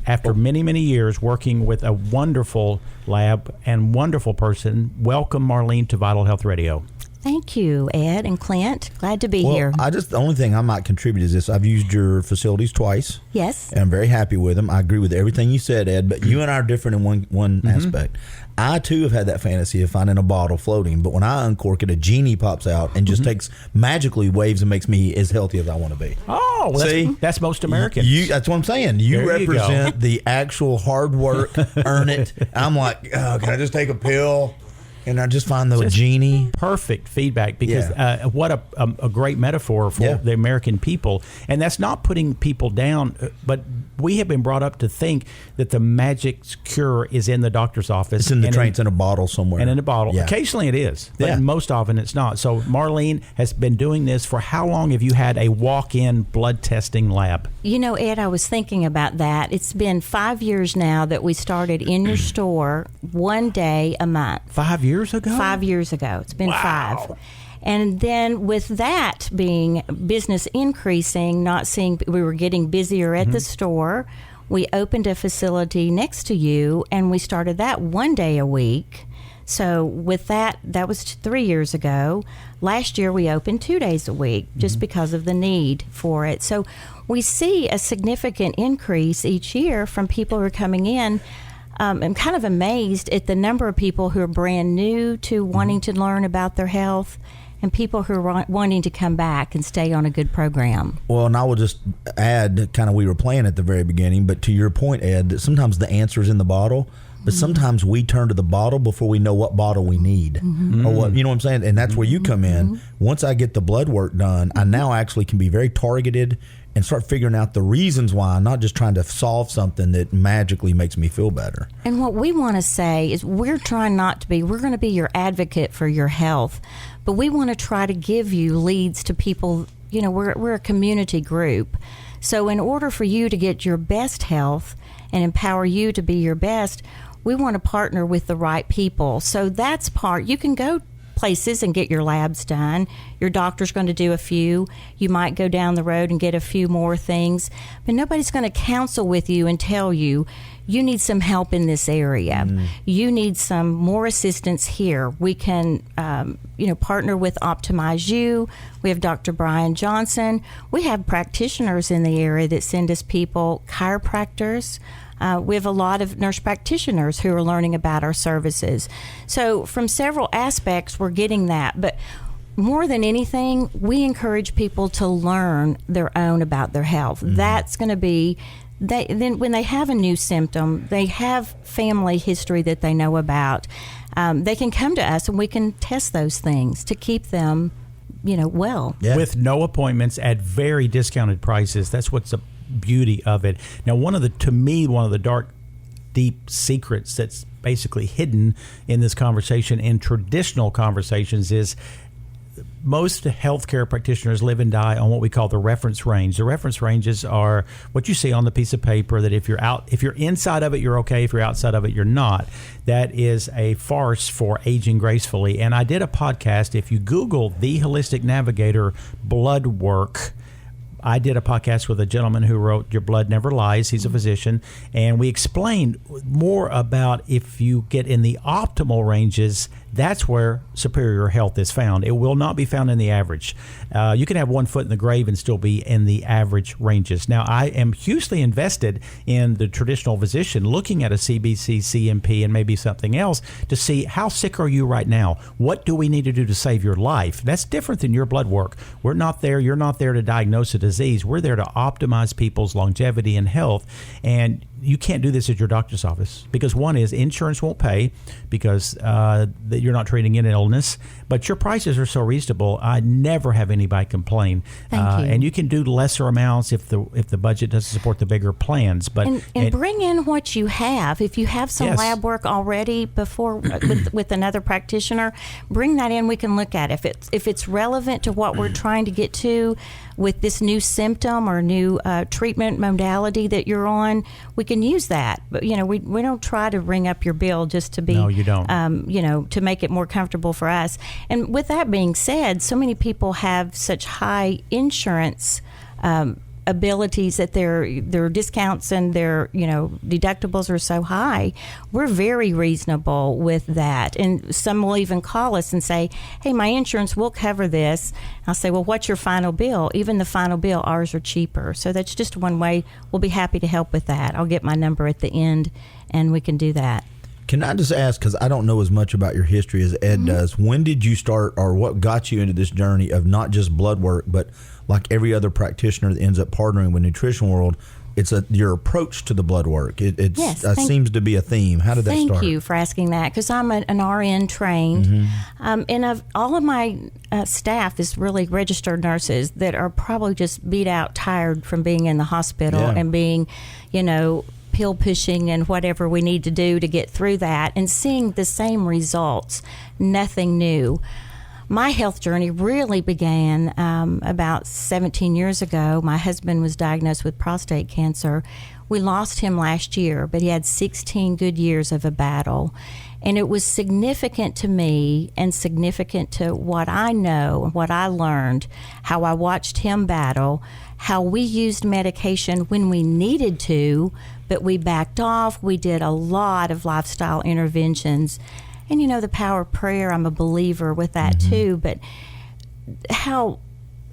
after many, many years working with a wonderful lab and wonderful person. Welcome, Marlene, to Vital Health Radio. Thank you, Ed and Clint. Glad to be here. The only thing I might contribute is this. I've used your facilities twice. Yes. And I'm very happy with them. I agree with everything you said, Ed, but you and I are different in one aspect. I, too, have had that fantasy of finding a bottle floating, but when I uncork it, a genie pops out and just takes magically waves and makes me as healthy as I want to be. Oh, well, see? That's most Americans. That's what I'm saying. You represent the actual hard work, earn it. I'm like, oh, can I just take a pill? And I just find the genie. Perfect feedback, because what a great metaphor for the American people. And that's not putting people down, but we have been brought up to think that the magic cure is in the doctor's office. It's in the train. It's in a bottle somewhere. And in a bottle. Yeah. Occasionally it is, but most often it's not. So Marlene has been doing this for how long? Have you had a walk-in blood testing lab? You know, Ed, I was thinking about that. It's been 5 years now that we started in your store 1 day a month. 5 years ago? 5 years ago. It's been 5. And then with that being business increasing, we were getting busier at the store, we opened a facility next to you, and we started that 1 day a week. So with that was 3 years ago. Last year we opened 2 days a week just because of the need for it. So we see a significant increase each year from people who are coming in. I'm kind of amazed at the number of people who are brand new to wanting to learn about their health, and people who are wanting to come back and stay on a good program. Well, and I will just add, kind of, we were playing at the very beginning, but to your point, Ed, that sometimes the answer is in the bottle, but sometimes we turn to the bottle before we know what bottle we need, or what, you know what I'm saying? And that's where you come in. Once I get the blood work done, I now actually can be very targeted and start figuring out the reasons why, not just trying to solve something that magically makes me feel better. And what we want to say is we're going to be your advocate for your health, but we want to try to give you leads to people. You know, we're a community group. So in order for you to get your best health and empower you to be your best, we want to partner with the right people. So that's part. You can go places and get your labs done. Your doctor's going to do a few. You might go down the road and get a few more things, but nobody's going to counsel with you and tell you need some help in this area. You need some more assistance here. We can partner with Optimize You. We have Dr. Brian Johnson. We have practitioners in the area that send us people, chiropractors. We have a lot of nurse practitioners who are learning about our services. So from several aspects, we're getting that. But more than anything, we encourage people to learn their own about their health. That's going to be, then when they have a new symptom, they have family history that they know about, they can come to us and we can test those things to keep them, well. Yeah. With no appointments at very discounted prices. That's what's the beauty of it. Now, one of the dark, deep secrets that's basically hidden in this conversation, in traditional conversations, is most healthcare practitioners live and die on what we call the reference range. The reference ranges are what you see on the piece of paper, that if you're inside of it, you're okay. If you're outside of it, you're not. That is a farce for aging gracefully. And I did a podcast. If you Google The Holistic Navigator Blood Work, I did a podcast with a gentleman who wrote Your Blood Never Lies. He's a physician. And we explained more about if you get in the optimal ranges, that's where superior health is found. It will not be found in the average. You can have 1 foot in the grave and still be in the average ranges. Now, I am hugely invested in the traditional physician looking at a CBC, CMP, and maybe something else to see how sick are you right now? What do we need to do to save your life? That's different than your blood work. You're not there to diagnose a disease. We're there to optimize people's longevity and health. And you can't do this at your doctor's office because one is insurance won't pay because you're not treating an illness, but your prices are so reasonable. I never have anybody complain. Thank you. And you can do lesser amounts if the budget doesn't support the bigger plans. But and bring in what you have. If you have some lab work already before with another practitioner, bring that in. We can look at it. If it's relevant to what we're trying to get to with this new symptom or new treatment modality that you're on, we can use that. But we don't try to ring up your bill just to be you don't. To make it more comfortable for us. And with that being said, so many people have such high insurance abilities that their discounts and their deductibles are so high, we're very reasonable with that. And some will even call us and say, hey, my insurance will cover this. I'll say, well, what's your final bill? Even the final bill, ours are cheaper. So that's just one way. We'll be happy to help with that. I'll get my number at the end and we can do that. Can I just ask, because I don't know as much about your history as Ed does, when did you start, or what got you into this journey of not just blood work, but like every other practitioner that ends up partnering with Nutrition World, it's your approach to the blood work. It seems to be a theme. How did that start? Thank you for asking that, because I'm an RN trained. And all of my staff is really registered nurses that are probably just beat out, tired from being in the hospital and being, pill pushing and whatever we need to do to get through that, and seeing the same results, nothing new. My health journey really began about 17 years ago. My husband was diagnosed with prostate cancer. We lost him last year, but he had 16 good years of a battle. And it was significant to me and significant to what I know, what I learned, how I watched him battle, how we used medication when we needed to, but we backed off. We did a lot of lifestyle interventions. And, the power of prayer, I'm a believer with that too, but how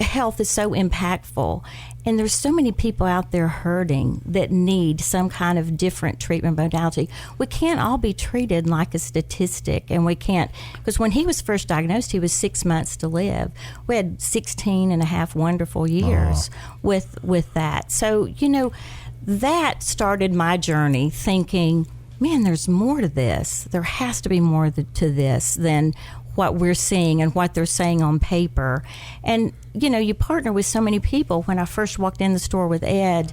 health is so impactful. And there's so many people out there hurting that need some kind of different treatment modality. We can't all be treated like a statistic, and we can't, because when he was first diagnosed, he was 6 months to live. We had 16 and a half wonderful years with that. So, that started my journey thinking, man, there's more to this. There has to be more to this than what we're seeing and what they're saying on paper. And, you partner with so many people. When I first walked in the store with Ed,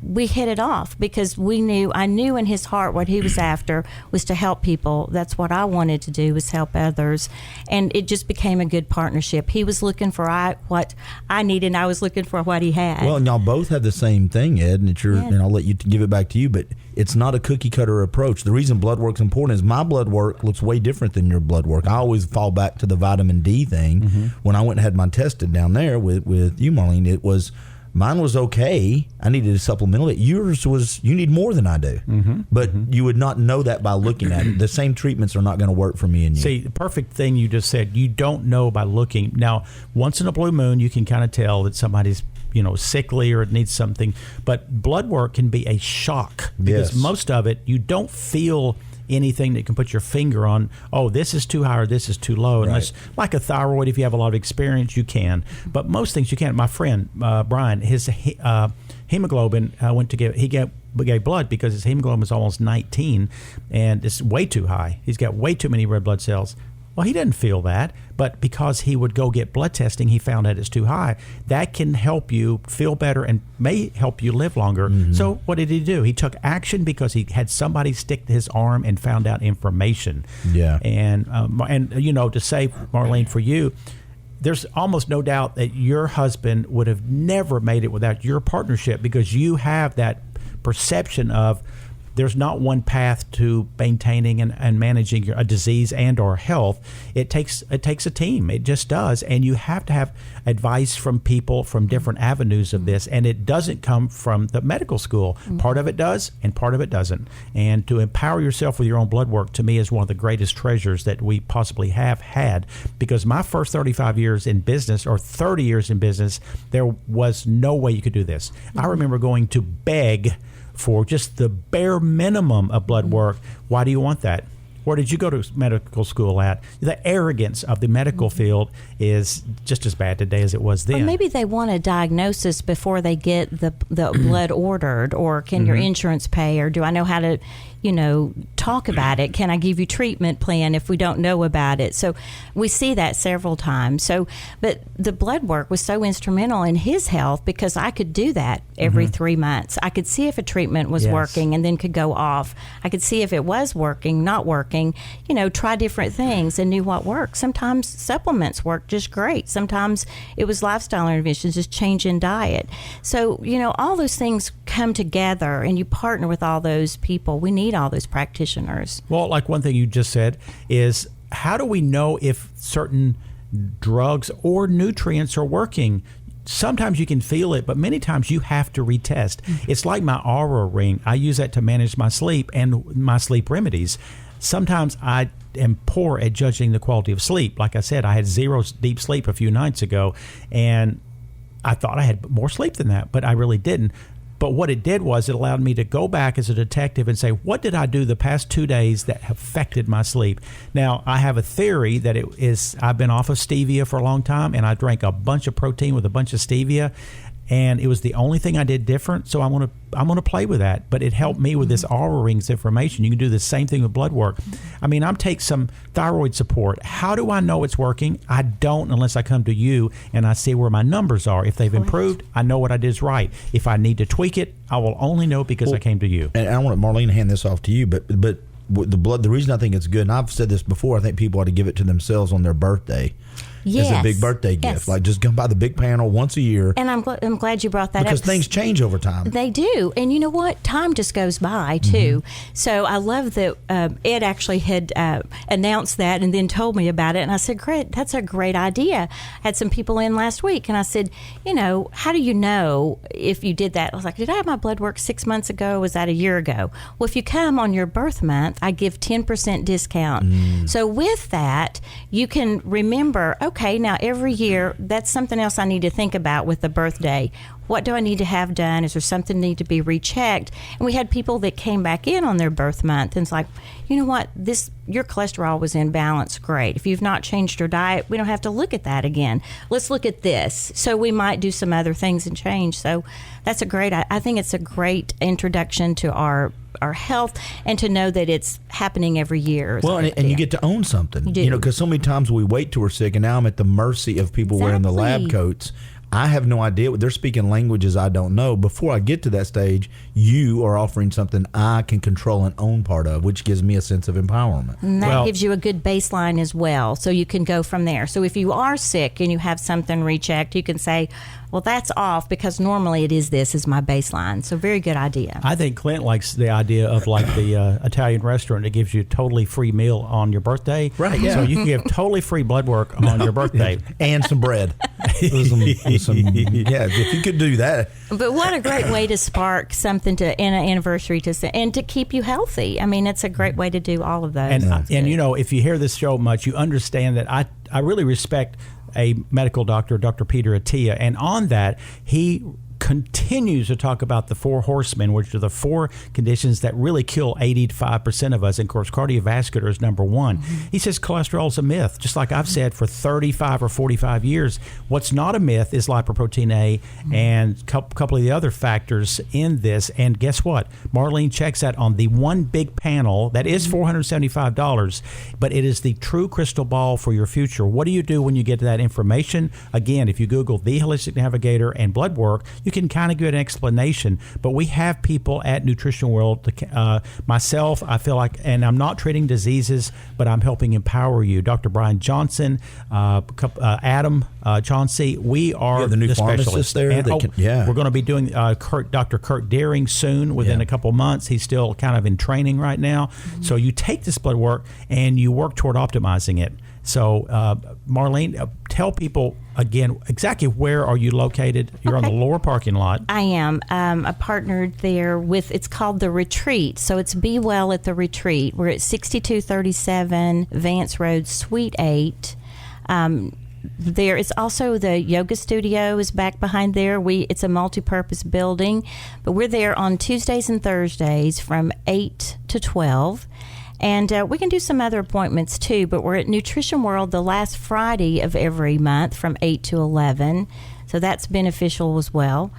we hit it off because I knew in his heart what he was after was to help people. That's what I wanted to do, was help others. And it just became a good partnership. He was looking for what I needed, and I was looking for what he had. Well, and y'all both have the same thing, Ed, and I'll let you give it back to you, but it's not a cookie cutter approach. The reason blood work's important is my blood work looks way different than your blood work. I always fall back to the vitamin D thing. When I went and had mine tested down there with you, Marlene, mine was okay. I needed a supplemental. Yours was, you need more than I do. But you would not know that by looking at it. The same treatments are not going to work for me and you. See, the perfect thing you just said, you don't know by looking. Now, once in a blue moon, you can kind of tell that somebody's sickly or it needs something. But blood work can be a shock because most of it, you don't feel anything that you can put your finger on, oh, this is too high or this is too low. Unless, like a thyroid, if you have a lot of experience, you can. But most things you can't. My friend, Brian, his hemoglobin he gave blood because his hemoglobin was almost 19, and it's way too high. He's got way too many red blood cells. Well, he didn't feel that, but because he would go get blood testing, he found out it's too high. That can help you feel better and may help you live longer. So what did he do? He took action because he had somebody stick to his arm and found out information. Yeah. And to say, Marlene, for you, there's almost no doubt that your husband would have never made it without your partnership, because you have that perception of there's not one path to maintaining and managing a disease and or health. It takes a team. It just does. And you have to have advice from people from different avenues of this. And it doesn't come from the medical school. Part of it does and part of it doesn't. And to empower yourself with your own blood work, to me, is one of the greatest treasures that we possibly have had. Because my first 35 years in business, or 30 years in business, there was no way you could do this. I remember going to beg for just the bare minimum of blood work. Why do you want that? Where did you go to medical school at? The arrogance of the medical field is just as bad today as it was then. Or maybe they want a diagnosis before they get the blood ordered, or can your insurance pay, or do I know how to, talk about it? Can I give you treatment plan if we don't know about it? So we see that several times. But the blood work was so instrumental in his health because I could do that every 3 months. I could see if a treatment was working and then could go off. I could see if it was working, not working, try different things and knew what worked. Sometimes supplements worked just great. Sometimes it was lifestyle interventions, just change in diet. So, all those things come together and you partner with all those people. We need all those practitioners. Well, like one thing you just said is, how do we know if certain drugs or nutrients are working? sometimes you can feel it, but many times you have to retest. It's like my Aura ring. I use that to manage my sleep and my sleep remedies. Sometimes I am poor at judging the quality of sleep. Like I said, I had 0 deep sleep a few nights ago, and I thought I had more sleep than that, but I really didn't. But what it did was it allowed me to go back as a detective and say, what did I do the past 2 days that affected my sleep? Now, I have a theory that I've been off of stevia for a long time, and I drank a bunch of protein with a bunch of stevia, and it was the only thing I did different. So I'm gonna play with that. But it helped me with this Aura Rings information. You can do the same thing with blood work. I mean, I'm taking some thyroid support. How do I know it's working? I don't unless I come to you and I see where my numbers are. If they've improved, I know what I did is right. If I need to tweak it, I will only know because I came to you. And I want Marlene to hand this off to you, but the reason I think it's good, and I've said this before, I think people ought to give it to themselves on their birthday. Yes. As a big birthday gift. Like, just come by the big panel once a year. And I'm glad you brought that up. Because things change over time. They do. And you know what? Time just goes by, too. So I love that Ed actually had announced that and then told me about it. And I said, great, that's a great idea. I had some people in last week, and I said, how do you know if you did that? I was like, did I have my blood work 6 months ago? Was that a year ago? Well, if you come on your birth month, I give 10% discount. So with that, you can remember, okay, now every year, that's something else I need to think about with the birthday. What do I need to have done? Is there something need to be rechecked? And we had people that came back in on their birth month and it's like, you know what, your cholesterol was in balance. Great. If you've not changed your diet, we don't have to look at that again. Let's look at this. So we might do some other things and change. So that's I think it's a great introduction to our health, and to know that it's happening every year. Well, and you get to own something. You do. Because so many times we wait till we're sick, and now I'm at the mercy of people wearing the lab coats. I have no idea. They're speaking languages I don't know. Before I get to that stage, you are offering something I can control and own part of, which gives me a sense of empowerment. And that gives you a good baseline as well, so you can go from there. So if you are sick and you have something rechecked, you can say, well, that's off because normally this is my baseline. So very good idea. I think Clint likes the idea of like the Italian restaurant that gives you a totally free meal on your birthday. Right, yeah. So you can give totally free blood work on your birthday. And some bread. Yeah, if you could do that. But what a great way to spark something in an anniversary and to keep you healthy. I mean, it's a great way to do all of those. And if you hear this show much, you understand that I really respect a medical doctor, Dr. Peter Attia, and on that, he continues to talk about the 4 horsemen, which are the 4 conditions that really kill 85% of us. And of course, cardiovascular is number 1. He says cholesterol is a myth, just like I've said for 35 or 45 years. What's not a myth is lipoprotein A and a couple of the other factors in this. And guess what? Marlene checks that on the one big panel that is $475, but it is the true crystal ball for your future. What do you do when you get to that information? Again, if you Google The Holistic Navigator and blood work, you can kind of get an explanation. But we have people at Nutrition World, myself, I feel like, and I'm not treating diseases, but I'm helping empower you. Dr. Brian Johnson, Adam Chauncey, we are the new specialists there. And, we're going to be doing Dr. Kurt Deering soon, within a couple months. He's still kind of in training right now. So you take this blood work and you work toward optimizing it. So, Marlene, tell people again exactly where are you located? You're on the lower parking lot. I am. I partnered there with, it's called The Retreat. So it's Be Well at The Retreat. We're at 6237 Vance Road, Suite 8. There is also the yoga studio is back behind there. It's a multi-purpose building, but we're there on Tuesdays and Thursdays from 8 to 12. And we can do some other appointments too, but we're at Nutrition World the last Friday of every month from 8 to 11. So that's beneficial as well.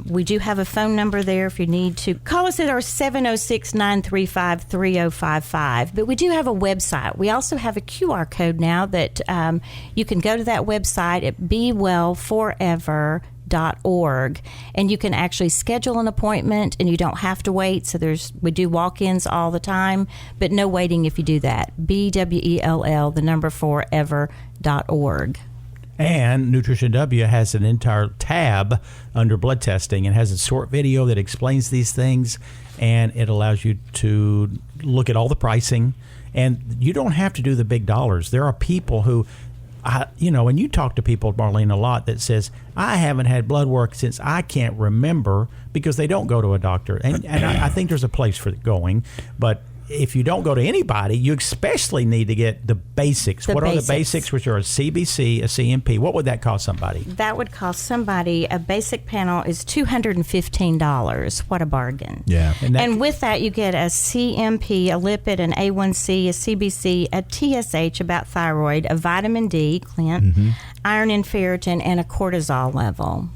We do have a phone number there if you need to. Call us at our 706-935-3055. But we do have a website. We also have a QR code now that you can go to that website at BeWellForever.org, and you can actually schedule an appointment and you don't have to wait. So we do walk-ins all the time, but no waiting if you do that. BWELL4ever.org. And Nutrition W has an entire tab under blood testing and has a short video that explains these things, and it allows you to look at all the pricing. And you don't have to do the big dollars. There are people who and you talk to people, Marlene, a lot that says, I haven't had blood work since I can't remember, because they don't go to a doctor. And I think there's a place for going. But if you don't go to anybody, you especially need to get the basics. What are the basics, which are a CBC, a CMP? What would that cost somebody? That would cost somebody, a basic panel is $215. What a bargain. Yeah. And with that, you get a CMP, a lipid, an A1C, a CBC, a TSH about thyroid, a vitamin D, Clint, iron and ferritin, and a cortisol level.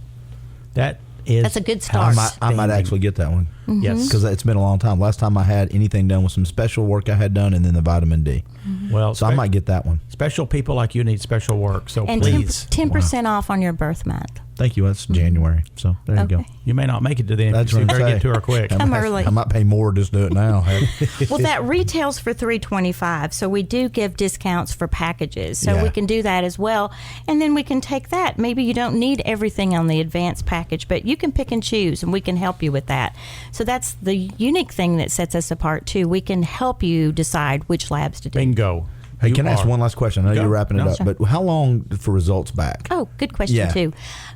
That's a good start. I might actually get that one. Yes. Because it's been a long time. Last time I had anything done was some special work I had done, and then the vitamin D. Well, so I might get that one. Special people like you need special work, so and please. 10% off on your birth month. Thank you. That's January. So there you go. You may not make it to the end. That's so you what better I'm get to her quick. Come early. I might pay more, just do it now. Well, that retails for $325, so we do give discounts for packages, so we can do that as well. And then we can take that. Maybe you don't need everything on the advanced package, but you can pick and choose, and we can help you with that. So that's the unique thing that sets us apart too. We can help you decide which labs to do. Bingo. Hey, can I ask one last question? I know you're wrapping it up, Sure. but how long for results back? Oh, good question, too.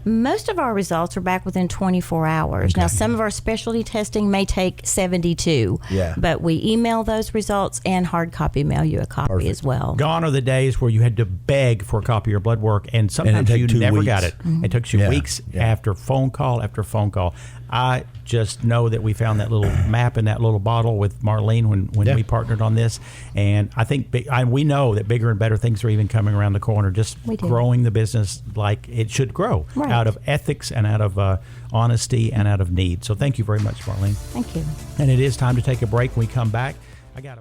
Most of our results are back within 24 hours. Okay. Now, some of our specialty testing may take 72, but we email those results and hard copy mail you a copy as well. Gone are the days where you had to beg for a copy of your blood work, and sometimes you never got it. It took you weeks after phone call after phone call. I just know that we found that little map in that little bottle with Marlene when we partnered on this, and I think we know that bigger and better things are even coming around the corner. Just growing the business like it should grow, out of ethics and out of honesty and out of need. So thank you very much, Marlene. Thank you. And it is time to take a break. When we come back, I got